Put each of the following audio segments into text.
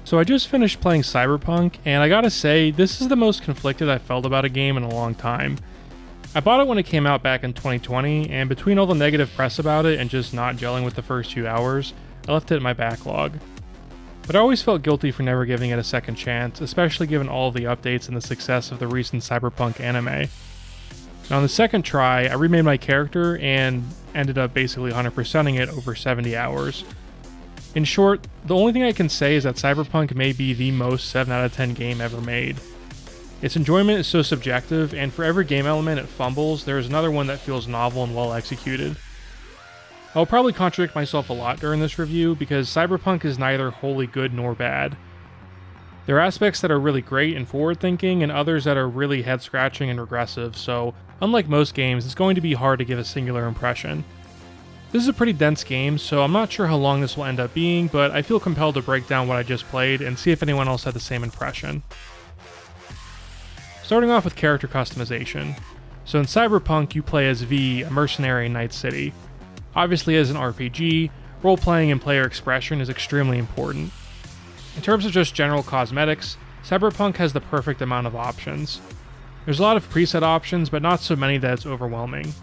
So I just finished playing Cyberpunk, and I gotta say, this is the most conflicted I've felt about a game in a long time. I bought it when it came out back in 2020, and between all the negative press about it and just not gelling with the first few hours, I left it in my backlog. But I always felt guilty for never giving it a second chance, especially given all of the updates and the success of the recent Cyberpunk anime. And on the second try, I remade my character and ended up basically 100%ing it over 70 hours. In short, the only thing I can say is that Cyberpunk may be the most 7 out of 10 game ever made. Its enjoyment is so subjective, and for every game element it fumbles, there is another one that feels novel and well executed. I'll probably contradict myself a lot during this review because Cyberpunk is neither wholly good nor bad. There are aspects that are really great and forward-thinking, and others that are really head-scratching and regressive, so unlike most games, it's going to be hard to give a singular impression. This is a pretty dense game, so I'm not sure how long this will end up being, but I feel compelled to break down what I just played and see if anyone else had the same impression. Starting off with character customization. So in Cyberpunk, you play as V, a mercenary in Night City. Obviously, as an RPG, role-playing and player expression is extremely important. In terms of just general cosmetics, Cyberpunk has the perfect amount of options. There's a lot of preset options, but not so many that it's overwhelming.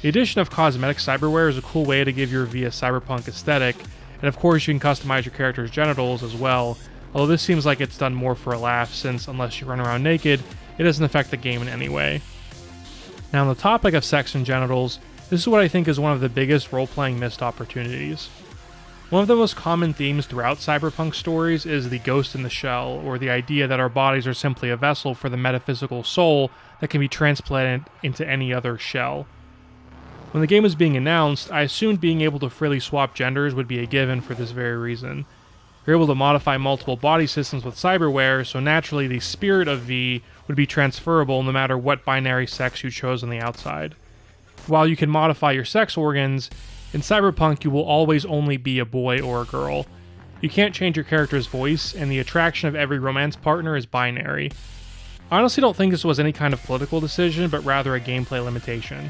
The addition of cosmetic cyberware is a cool way to give your V a cyberpunk aesthetic, and of course you can customize your character's genitals as well, although this seems like it's done more for a laugh since unless you run around naked, it doesn't affect the game in any way. Now on the topic of sex and genitals, this is what I think is one of the biggest role-playing missed opportunities. One of the most common themes throughout cyberpunk stories is the ghost in the shell, or the idea that our bodies are simply a vessel for the metaphysical soul that can be transplanted into any other shell. When the game was being announced, I assumed being able to freely swap genders would be a given for this very reason. You're able to modify multiple body systems with cyberware, so naturally the spirit of V would be transferable no matter what binary sex you chose on the outside. While you can modify your sex organs, in Cyberpunk you will always only be a boy or a girl. You can't change your character's voice, and the attraction of every romance partner is binary. I honestly don't think this was any kind of political decision, but rather a gameplay limitation.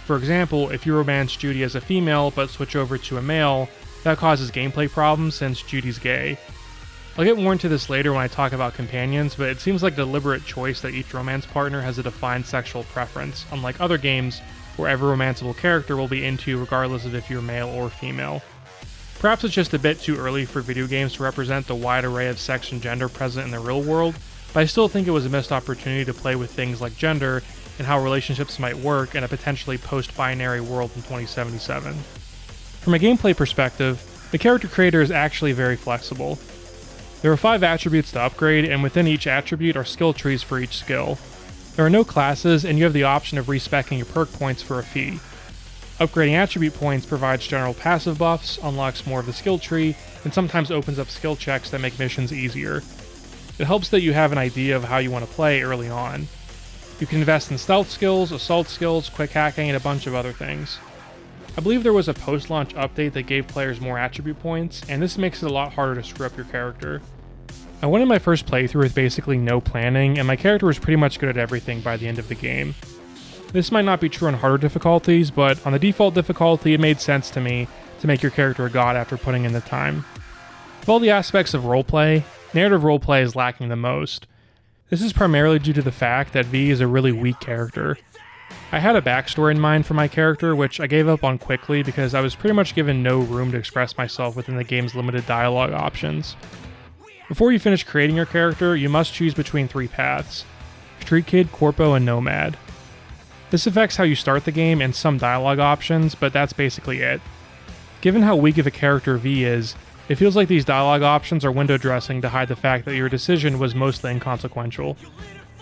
For example, if you romance Judy as a female but switch over to a male, that causes gameplay problems since Judy's gay. I'll get more into this later when I talk about companions, but it seems like a deliberate choice that each romance partner has a defined sexual preference, unlike other games where every romanceable character will be into regardless of if you're male or female. Perhaps it's just a bit too early for video games to represent the wide array of sex and gender present in the real world, but I still think it was a missed opportunity to play with things like gender and how relationships might work in a potentially post-binary world in 2077. From a gameplay perspective, the character creator is actually very flexible. There are 5 attributes to upgrade, and within each attribute are skill trees for each skill. There are no classes, and you have the option of respeccing your perk points for a fee. Upgrading attribute points provides general passive buffs, unlocks more of the skill tree, and sometimes opens up skill checks that make missions easier. It helps that you have an idea of how you want to play early on. You can invest in stealth skills, assault skills, quick hacking, and a bunch of other things. I believe there was a post-launch update that gave players more attribute points, and this makes it a lot harder to screw up your character. I went in my first playthrough with basically no planning, and my character was pretty much good at everything by the end of the game. This might not be true on harder difficulties, but on the default difficulty it made sense to me to make your character a god after putting in the time. Of all the aspects of roleplay, narrative roleplay is lacking the most. This is primarily due to the fact that V is a really weak character. I had a backstory in mind for my character, which I gave up on quickly because I was pretty much given no room to express myself within the game's limited dialogue options. Before you finish creating your character, you must choose between 3 paths: Street Kid, Corpo, and Nomad. This affects how you start the game and some dialogue options, but that's basically it. Given how weak of a character V is, it feels like these dialogue options are window dressing to hide the fact that your decision was mostly inconsequential.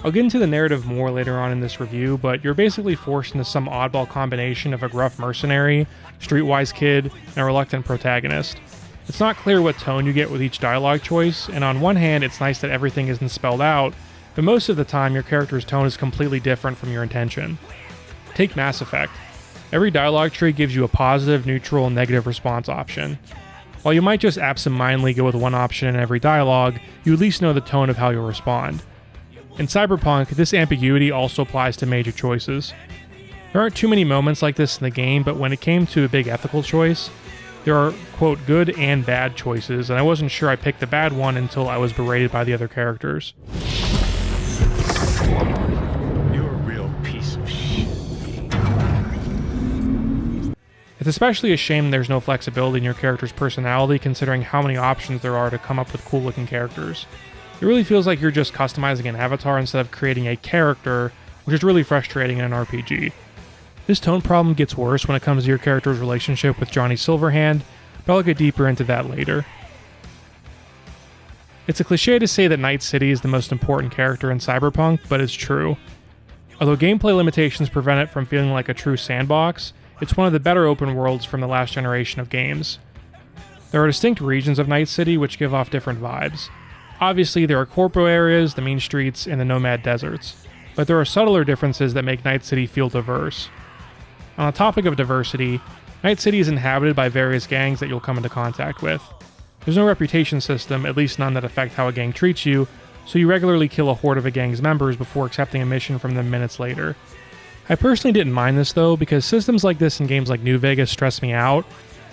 I'll get into the narrative more later on in this review, but you're basically forced into some oddball combination of a gruff mercenary, streetwise kid, and a reluctant protagonist. It's not clear what tone you get with each dialogue choice, and on one hand it's nice that everything isn't spelled out, but most of the time your character's tone is completely different from your intention. Take Mass Effect. Every dialogue tree gives you a positive, neutral, and negative response option. While you might just absentmindedly go with one option in every dialogue, you at least know the tone of how you'll respond. In Cyberpunk, this ambiguity also applies to major choices. There aren't too many moments like this in the game, but when it came to a big ethical choice, There are, quote, good and bad choices, and I wasn't sure I picked the bad one until I was berated by the other characters. You're a real piece of shit. It's especially a shame there's no flexibility in your character's personality, considering how many options there are to come up with cool looking characters. It really feels like you're just customizing an avatar instead of creating a character, which is really frustrating in an RPG. This tone problem gets worse when it comes to your character's relationship with Johnny Silverhand, but I'll get deeper into that later. It's a cliche to say that Night City is the most important character in Cyberpunk, but it's true. Although gameplay limitations prevent it from feeling like a true sandbox, it's one of the better open worlds from the last generation of games. There are distinct regions of Night City which give off different vibes. Obviously, there are corpo areas, the main streets, and the nomad deserts, but there are subtler differences that make Night City feel diverse. On the topic of diversity, Night City is inhabited by various gangs that you'll come into contact with. There's no reputation system, at least none that affect how a gang treats you, so you regularly kill a horde of a gang's members before accepting a mission from them minutes later. I personally didn't mind this though, because systems like this in games like New Vegas stress me out,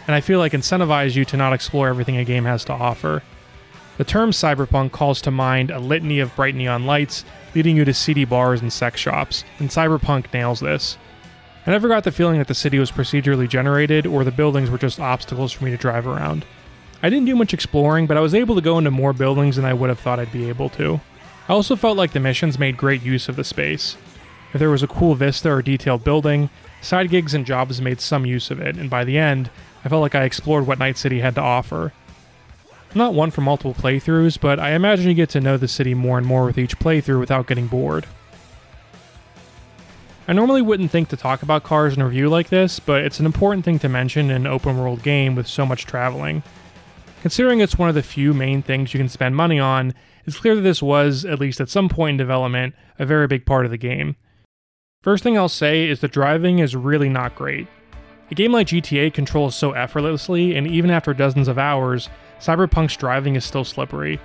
and I feel like incentivize you to not explore everything a game has to offer. The term cyberpunk calls to mind a litany of bright neon lights leading you to seedy bars and sex shops, and Cyberpunk nails this. I never got the feeling that the city was procedurally generated or the buildings were just obstacles for me to drive around. I didn't do much exploring, but I was able to go into more buildings than I would have thought I'd be able to. I also felt like the missions made great use of the space. If there was a cool vista or detailed building, side gigs and jobs made some use of it, and by the end, I felt like I explored what Night City had to offer. I'm not one for multiple playthroughs, but I imagine you get to know the city more and more with each playthrough without getting bored. I normally wouldn't think to talk about cars in a review like this, but it's an important thing to mention in an open world game with so much traveling. Considering it's one of the few main things you can spend money on, it's clear that this was, at least at some point in development, a very big part of the game. First thing I'll say is the driving is really not great. A game like GTA controls so effortlessly, and even after dozens of hours, Cyberpunk's driving is still slippery.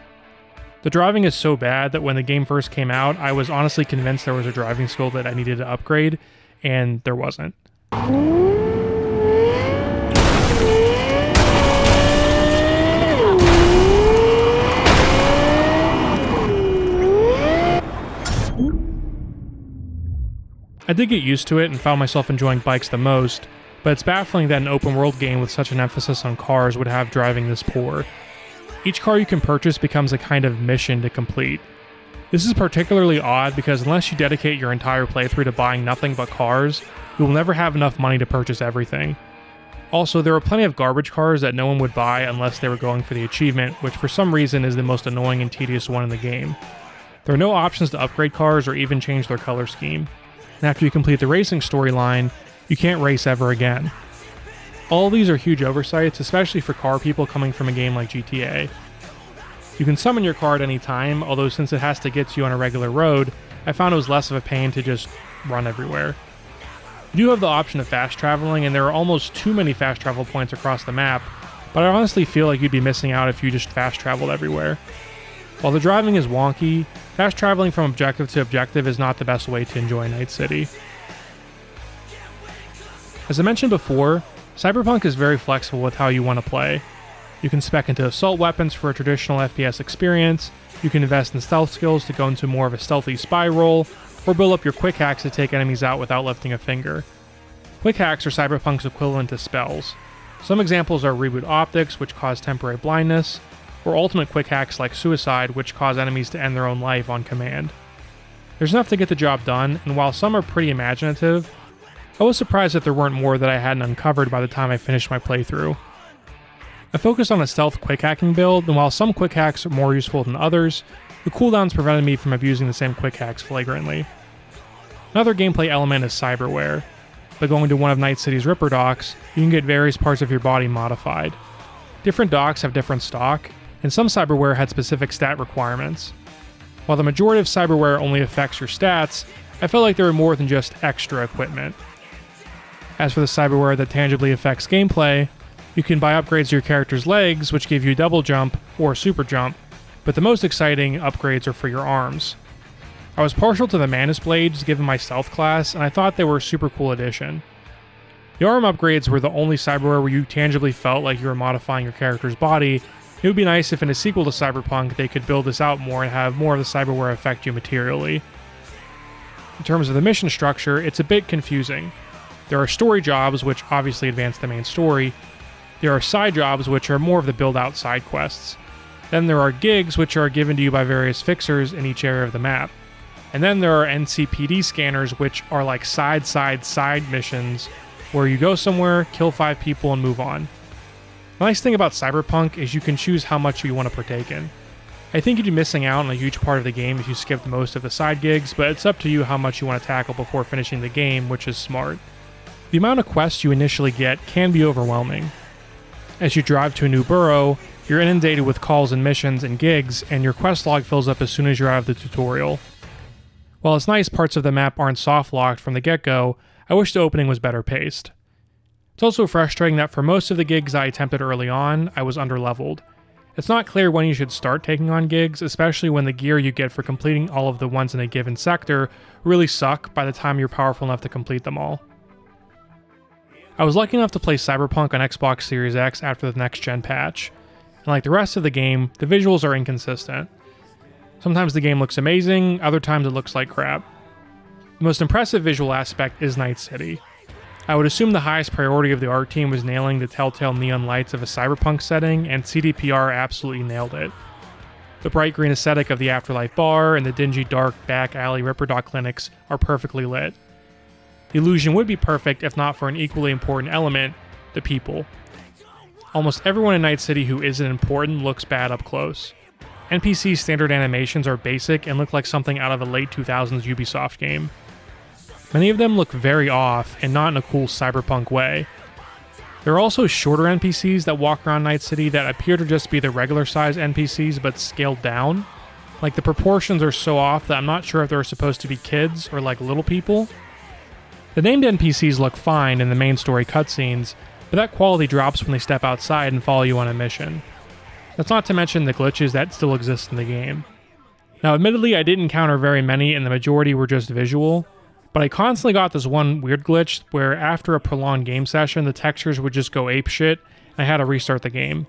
The driving is so bad that when the game first came out, I was honestly convinced there was a driving skill that I needed to upgrade, and there wasn't. I did get used to it and found myself enjoying bikes the most, but it's baffling that an open world game with such an emphasis on cars would have driving this poor. Each car you can purchase becomes a kind of mission to complete. This is particularly odd because unless you dedicate your entire playthrough to buying nothing but cars, you will never have enough money to purchase everything. Also, there are plenty of garbage cars that no one would buy unless they were going for the achievement, which for some reason is the most annoying and tedious one in the game. There are no options to upgrade cars or even change their color scheme. And after you complete the racing storyline, you can't race ever again. All of these are huge oversights, especially for car people coming from a game like GTA. You can summon your car at any time, although since it has to get to you on a regular road, I found it was less of a pain to just run everywhere. You do have the option of fast traveling, and there are almost too many fast travel points across the map, but I honestly feel like you'd be missing out if you just fast traveled everywhere. While the driving is wonky, fast traveling from objective to objective is not the best way to enjoy Night City. As I mentioned before, Cyberpunk is very flexible with how you want to play. You can spec into assault weapons for a traditional FPS experience, you can invest in stealth skills to go into more of a stealthy spy role, or build up your quick hacks to take enemies out without lifting a finger. Quick hacks are Cyberpunk's equivalent to spells. Some examples are Reboot Optics, which cause temporary blindness, or ultimate quick hacks like Suicide, which cause enemies to end their own life on command. There's enough to get the job done, and while some are pretty imaginative, I was surprised that there weren't more that I hadn't uncovered by the time I finished my playthrough. I focused on a stealth quick hacking build, and while some quick hacks are more useful than others, the cooldowns prevented me from abusing the same quick hacks flagrantly. Another gameplay element is cyberware. By going to one of Night City's Ripper docks, you can get various parts of your body modified. Different docks have different stock, and some cyberware had specific stat requirements. While the majority of cyberware only affects your stats, I felt like there were more than just extra equipment. As for the cyberware that tangibly affects gameplay, you can buy upgrades to your character's legs, which give you double jump or super jump, but the most exciting upgrades are for your arms. I was partial to the Manus Blades given my stealth class, and I thought they were a super cool addition. The arm upgrades were the only cyberware where you tangibly felt like you were modifying your character's body. It would be nice if in a sequel to Cyberpunk they could build this out more and have more of the cyberware affect you materially. In terms of the mission structure, it's a bit confusing. There are story jobs, which obviously advance the main story. There are side jobs, which are more of the build-out side quests. Then there are gigs, which are given to you by various fixers in each area of the map. And then there are NCPD scanners, which are like side missions, where you go somewhere, kill 5 people, and move on. The nice thing about Cyberpunk is you can choose how much you want to partake in. I think you'd be missing out on a huge part of the game if you skipped most of the side gigs, but it's up to you how much you want to tackle before finishing the game, which is smart. The amount of quests you initially get can be overwhelming. As you drive to a new borough, you're inundated with calls and missions and gigs, and your quest log fills up as soon as you're out of the tutorial. While it's nice parts of the map aren't soft-locked from the get-go, I wish the opening was better paced. It's also frustrating that for most of the gigs I attempted early on, I was underleveled. It's not clear when you should start taking on gigs, especially when the gear you get for completing all of the ones in a given sector really suck by the time you're powerful enough to complete them all. I was lucky enough to play Cyberpunk on Xbox Series X after the next-gen patch, and like the rest of the game, the visuals are inconsistent. Sometimes the game looks amazing, other times it looks like crap. The most impressive visual aspect is Night City. I would assume the highest priority of the art team was nailing the telltale neon lights of a cyberpunk setting, and CDPR absolutely nailed it. The bright green aesthetic of the Afterlife bar and the dingy dark back alley Ripperdoc clinics are perfectly lit. The illusion would be perfect if not for an equally important element, the people. Almost everyone in Night City who isn't important looks bad up close. NPC standard animations are basic and look like something out of a late 2000s Ubisoft game. Many of them look very off, and not in a cool cyberpunk way. There are also shorter NPCs that walk around Night City that appear to just be the regular size NPCs but scaled down. Like the proportions are so off that I'm not sure if they're supposed to be kids or like little people. The named NPCs look fine in the main story cutscenes, but that quality drops when they step outside and follow you on a mission. That's not to mention the glitches that still exist in the game. Now admittedly I didn't encounter very many and the majority were just visual, but I constantly got this one weird glitch where after a prolonged game session, the textures would just go apeshit, and I had to restart the game.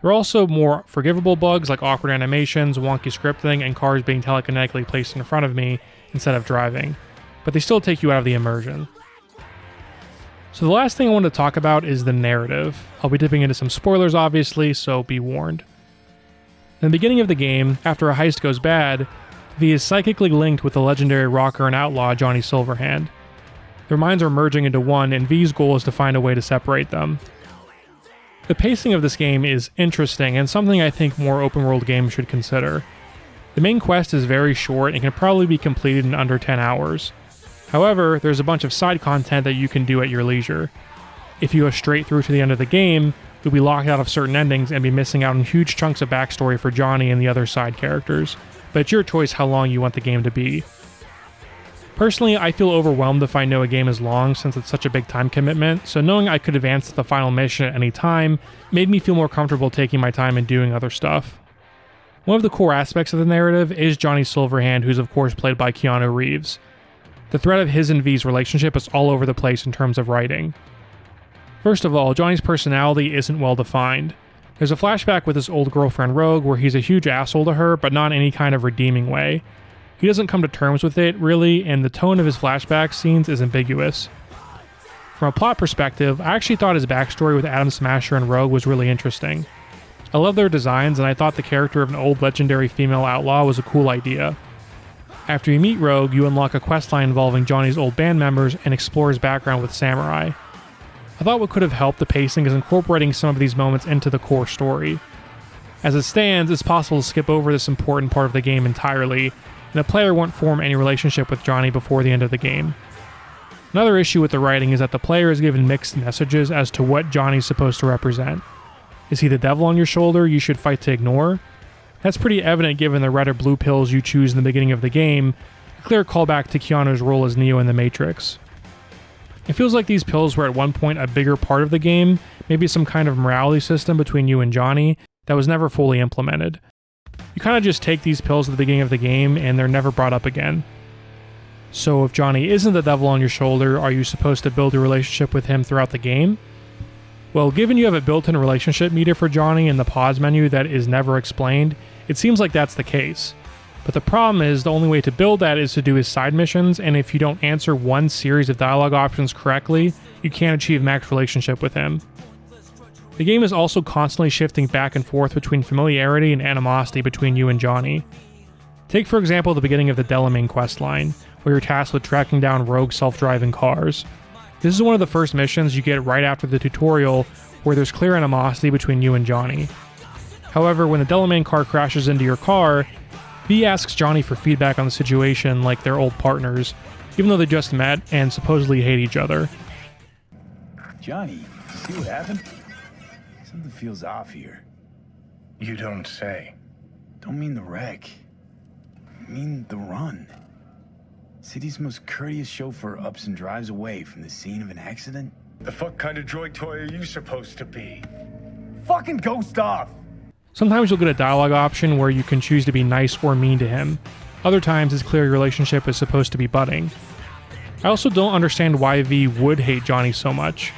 There are also more forgivable bugs like awkward animations, wonky scripting, and cars being telekinetically placed in front of me instead of driving, but they still take you out of the immersion. So the last thing I want to talk about is the narrative. I'll be dipping into some spoilers obviously, so be warned. In the beginning of the game, after a heist goes bad, V is psychically linked with the legendary rocker and outlaw Johnny Silverhand. Their minds are merging into one, and V's goal is to find a way to separate them. The pacing of this game is interesting, and something I think more open-world games should consider. The main quest is very short and can probably be completed in under 10 hours. However, there's a bunch of side content that you can do at your leisure. If you go straight through to the end of the game, you'll be locked out of certain endings and be missing out on huge chunks of backstory for Johnny and the other side characters. But it's your choice how long you want the game to be. Personally, I feel overwhelmed if I know a game is long since it's such a big time commitment, so knowing I could advance to the final mission at any time made me feel more comfortable taking my time and doing other stuff. One of the core aspects of the narrative is Johnny Silverhand, who's of course played by Keanu Reeves. The thread of his and V's relationship is all over the place in terms of writing. First of all, Johnny's personality isn't well defined. There's a flashback with his old girlfriend Rogue where he's a huge asshole to her, but not in any kind of redeeming way. He doesn't come to terms with it, really, and the tone of his flashback scenes is ambiguous. From a plot perspective, I actually thought his backstory with Adam Smasher and Rogue was really interesting. I love their designs, and I thought the character of an old legendary female outlaw was a cool idea. After you meet Rogue, you unlock a questline involving Johnny's old band members and explore his background with Samurai. I thought what could have helped the pacing is incorporating some of these moments into the core story. As it stands, it's possible to skip over this important part of the game entirely, and the player won't form any relationship with Johnny before the end of the game. Another issue with the writing is that the player is given mixed messages as to what Johnny's supposed to represent. Is he the devil on your shoulder you should fight to ignore? That's pretty evident given the red or blue pills you choose in the beginning of the game, a clear callback to Keanu's role as Neo in The Matrix. It feels like these pills were at one point a bigger part of the game, maybe some kind of morality system between you and Johnny, that was never fully implemented. You kind of just take these pills at the beginning of the game and they're never brought up again. So if Johnny isn't the devil on your shoulder, are you supposed to build a relationship with him throughout the game? Well, given you have a built-in relationship meter for Johnny in the pause menu that is never explained, it seems like that's the case. But the problem is the only way to build that is to do his side missions, and if you don't answer one series of dialogue options correctly, you can't achieve max relationship with him. The game is also constantly shifting back and forth between familiarity and animosity between you and Johnny. Take for example the beginning of the Delamain questline, where you're tasked with tracking down rogue self-driving cars. This is one of the first missions you get right after the tutorial where there's clear animosity between you and Johnny. However, when the Delamain car crashes into your car, V asks Johnny for feedback on the situation like they're old partners, even though they just met and supposedly hate each other. Johnny, see what happened? Something feels off here. You don't say. Don't mean the wreck. I mean the run. City's most courteous chauffeur ups and drives away from the scene of an accident. The fuck kind of droid toy are you supposed to be? Fucking ghost off! Sometimes you'll get a dialogue option where you can choose to be nice or mean to him. Other times it's clear your relationship is supposed to be budding. I also don't understand why V would hate Johnny so much.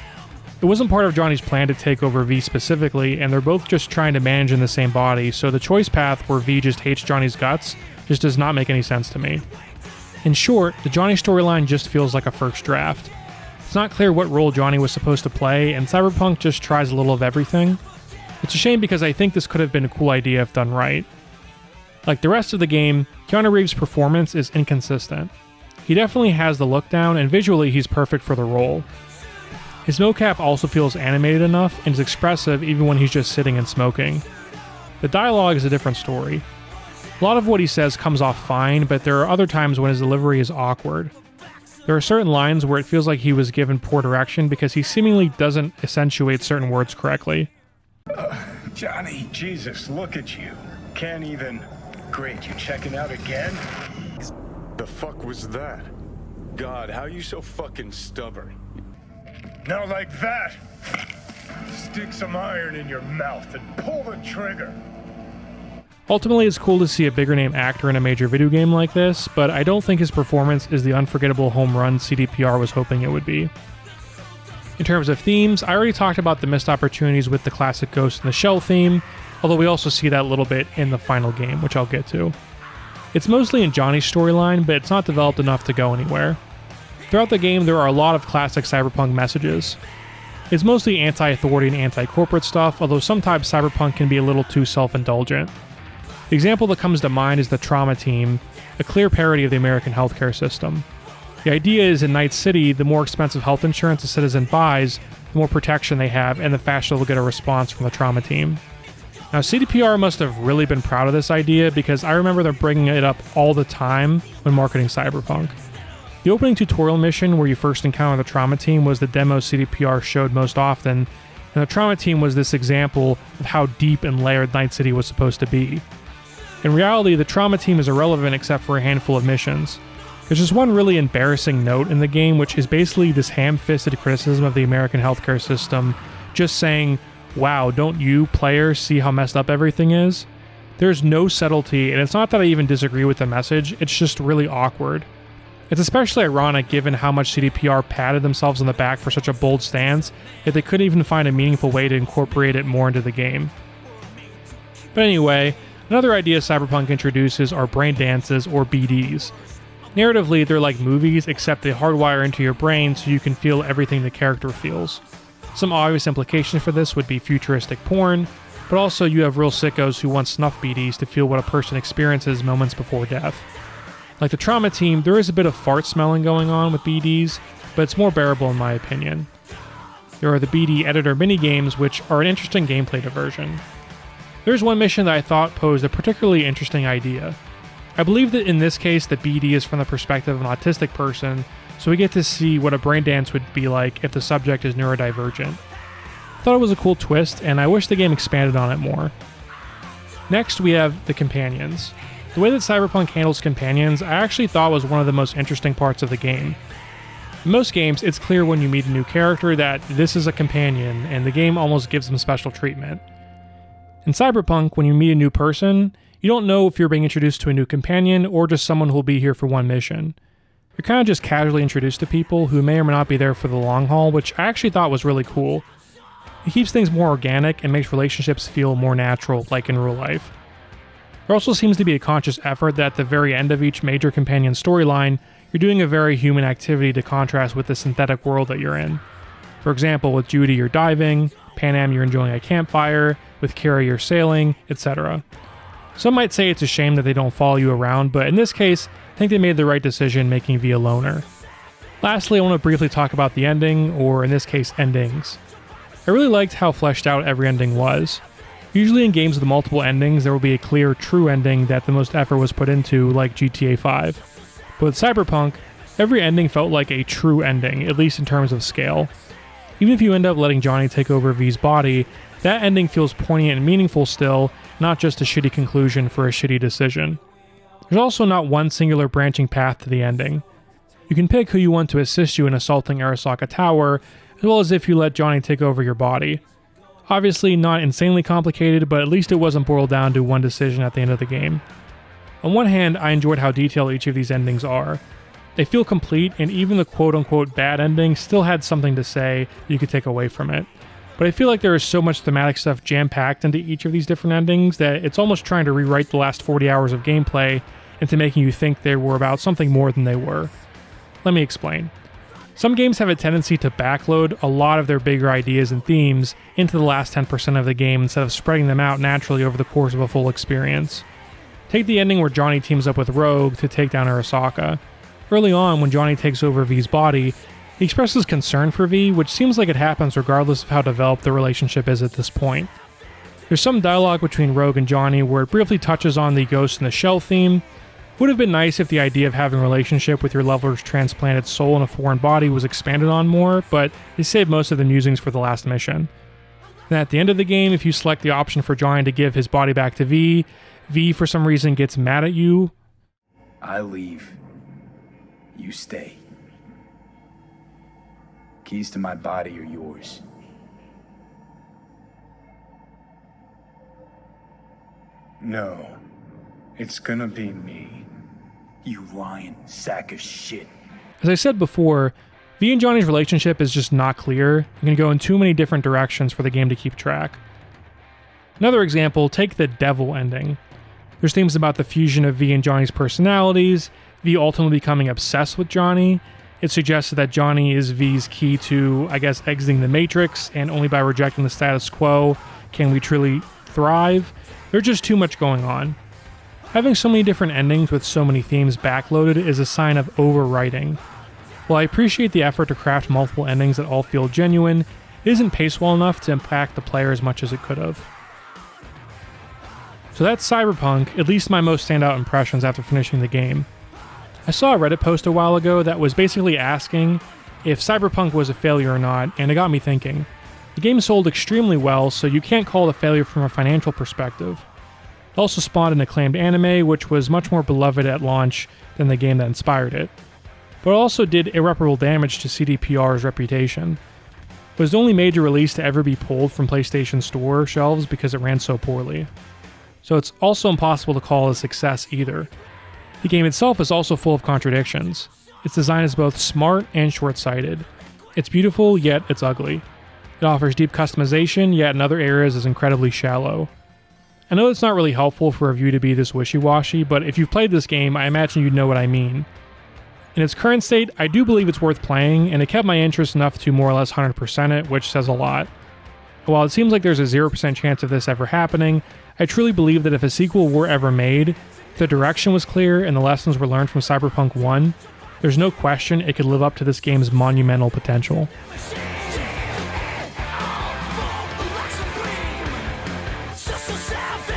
It wasn't part of Johnny's plan to take over V specifically, and they're both just trying to manage in the same body, so the choice path where V just hates Johnny's guts just does not make any sense to me. In short, the Johnny storyline just feels like a first draft. It's not clear what role Johnny was supposed to play, and Cyberpunk just tries a little of everything. It's a shame because I think this could have been a cool idea if done right. Like the rest of the game, Keanu Reeves' performance is inconsistent. He definitely has the look down, and visually he's perfect for the role. His mocap also feels animated enough and is expressive even when he's just sitting and smoking. The dialogue is a different story. A lot of what he says comes off fine, but there are other times when his delivery is awkward. There are certain lines where it feels like he was given poor direction because he seemingly doesn't accentuate certain words correctly. Johnny, Jesus, look at you. Can't even... Great, you checking out again? The fuck was that? God, how you so fucking stubborn? Now like that! Stick some iron in your mouth and pull the trigger! Ultimately, it's cool to see a bigger name actor in a major video game like this, but I don't think his performance is the unforgettable home run CDPR was hoping it would be. In terms of themes, I already talked about the missed opportunities with the classic Ghost in the Shell theme, although we also see that a little bit in the final game, which I'll get to. It's mostly in Johnny's storyline, but it's not developed enough to go anywhere. Throughout the game, there are a lot of classic Cyberpunk messages. It's mostly anti-authority and anti-corporate stuff, although sometimes Cyberpunk can be a little too self-indulgent. The example that comes to mind is the Trauma Team, a clear parody of the American healthcare system. The idea is in Night City, the more expensive health insurance a citizen buys, the more protection they have, and the faster they'll get a response from the Trauma Team. Now, CDPR must have really been proud of this idea because I remember them bringing it up all the time when marketing Cyberpunk. The opening tutorial mission where you first encounter the Trauma Team was the demo CDPR showed most often, and the Trauma Team was this example of how deep and layered Night City was supposed to be. In reality, the Trauma Team is irrelevant except for a handful of missions. There's just one really embarrassing note in the game, which is basically this ham-fisted criticism of the American healthcare system, just saying, wow, don't you, players, see how messed up everything is? There's no subtlety, and it's not that I even disagree with the message, it's just really awkward. It's especially ironic given how much CDPR patted themselves on the back for such a bold stance, yet they couldn't even find a meaningful way to incorporate it more into the game. But anyway, another idea Cyberpunk introduces are brain dances, or BDs. Narratively, they're like movies, except they hardwire into your brain so you can feel everything the character feels. Some obvious implications for this would be futuristic porn, but also you have real sickos who want snuff BDs to feel what a person experiences moments before death. Like the Trauma Team, there is a bit of fart smelling going on with BDs, but it's more bearable in my opinion. There are the BD editor minigames, which are an interesting gameplay diversion. There's one mission that I thought posed a particularly interesting idea. I believe that in this case the BD is from the perspective of an autistic person, so we get to see what a brain dance would be like if the subject is neurodivergent. I thought it was a cool twist, and I wish the game expanded on it more. Next, we have the companions. The way that Cyberpunk handles companions I actually thought was one of the most interesting parts of the game. In most games, it's clear when you meet a new character that this is a companion, and the game almost gives them special treatment. In Cyberpunk, when you meet a new person, you don't know if you're being introduced to a new companion or just someone who'll be here for one mission. You're kind of just casually introduced to people who may or may not be there for the long haul, which I actually thought was really cool. It keeps things more organic and makes relationships feel more natural, like in real life. There also seems to be a conscious effort that at the very end of each major companion storyline, you're doing a very human activity to contrast with the synthetic world that you're in. For example, with Judy you're diving, Panam you're enjoying a campfire, with Kira you're sailing, etc. Some might say it's a shame that they don't follow you around, but in this case, I think they made the right decision making V a loner. Lastly, I want to briefly talk about the ending, or in this case, endings. I really liked how fleshed out every ending was. Usually in games with multiple endings, there will be a clear, true ending that the most effort was put into, like GTA 5. But with Cyberpunk, every ending felt like a true ending, at least in terms of scale. Even if you end up letting Johnny take over V's body, that ending feels poignant and meaningful still, not just a shitty conclusion for a shitty decision. There's also not one singular branching path to the ending. You can pick who you want to assist you in assaulting Arasaka Tower, as well as if you let Johnny take over your body. Obviously not insanely complicated, but at least it wasn't boiled down to one decision at the end of the game. On one hand, I enjoyed how detailed each of these endings are. They feel complete, and even the quote-unquote bad ending still had something to say you could take away from it. But I feel like there is so much thematic stuff jam-packed into each of these different endings that it's almost trying to rewrite the last 40 hours of gameplay into making you think they were about something more than they were. Let me explain. Some games have a tendency to backload a lot of their bigger ideas and themes into the last 10% of the game instead of spreading them out naturally over the course of a full experience. Take the ending where Johnny teams up with Rogue to take down Arasaka. Early on, when Johnny takes over V's body, he expresses concern for V, which seems like it happens regardless of how developed the relationship is at this point. There's some dialogue between Rogue and Johnny where it briefly touches on the Ghost in the Shell theme. Would have been nice if the idea of having a relationship with your lover's transplanted soul in a foreign body was expanded on more, but they saved most of the musings for the last mission. Then at the end of the game, if you select the option for Johnny to give his body back to V, V for some reason gets mad at you. I leave. You stay. Keys to my body are yours. No, it's gonna be me. You lying sack of shit. As I said before, V and Johnny's relationship is just not clear and can go in too many different directions for the game to keep track. Another example, take the Devil ending. There's themes about the fusion of V and Johnny's personalities, V ultimately becoming obsessed with Johnny. It suggested that Johnny is V's key to, I guess, exiting the Matrix, and only by rejecting the status quo can we truly thrive. There's just too much going on. Having so many different endings with so many themes backloaded is a sign of overwriting. While I appreciate the effort to craft multiple endings that all feel genuine, it isn't paced well enough to impact the player as much as it could have. So that's Cyberpunk, at least my most standout impressions after finishing the game. I saw a Reddit post a while ago that was basically asking if Cyberpunk was a failure or not, and it got me thinking. The game sold extremely well, so you can't call it a failure from a financial perspective. It also spawned an acclaimed anime, which was much more beloved at launch than the game that inspired it. But it also did irreparable damage to CDPR's reputation. It was the only major release to ever be pulled from PlayStation Store shelves because it ran so poorly. So it's also impossible to call it a success either. The game itself is also full of contradictions. Its design is both smart and short-sighted. It's beautiful, yet it's ugly. It offers deep customization, yet in other areas is incredibly shallow. I know it's not really helpful for a review to be this wishy-washy, but if you've played this game, I imagine you'd know what I mean. In its current state, I do believe it's worth playing, and it kept my interest enough to more or less 100% it, which says a lot. While it seems like there's a 0% chance of this ever happening, I truly believe that if a sequel were ever made, if the direction was clear and the lessons were learned from Cyberpunk 1, there's no question it could live up to this game's monumental potential. Just so sad.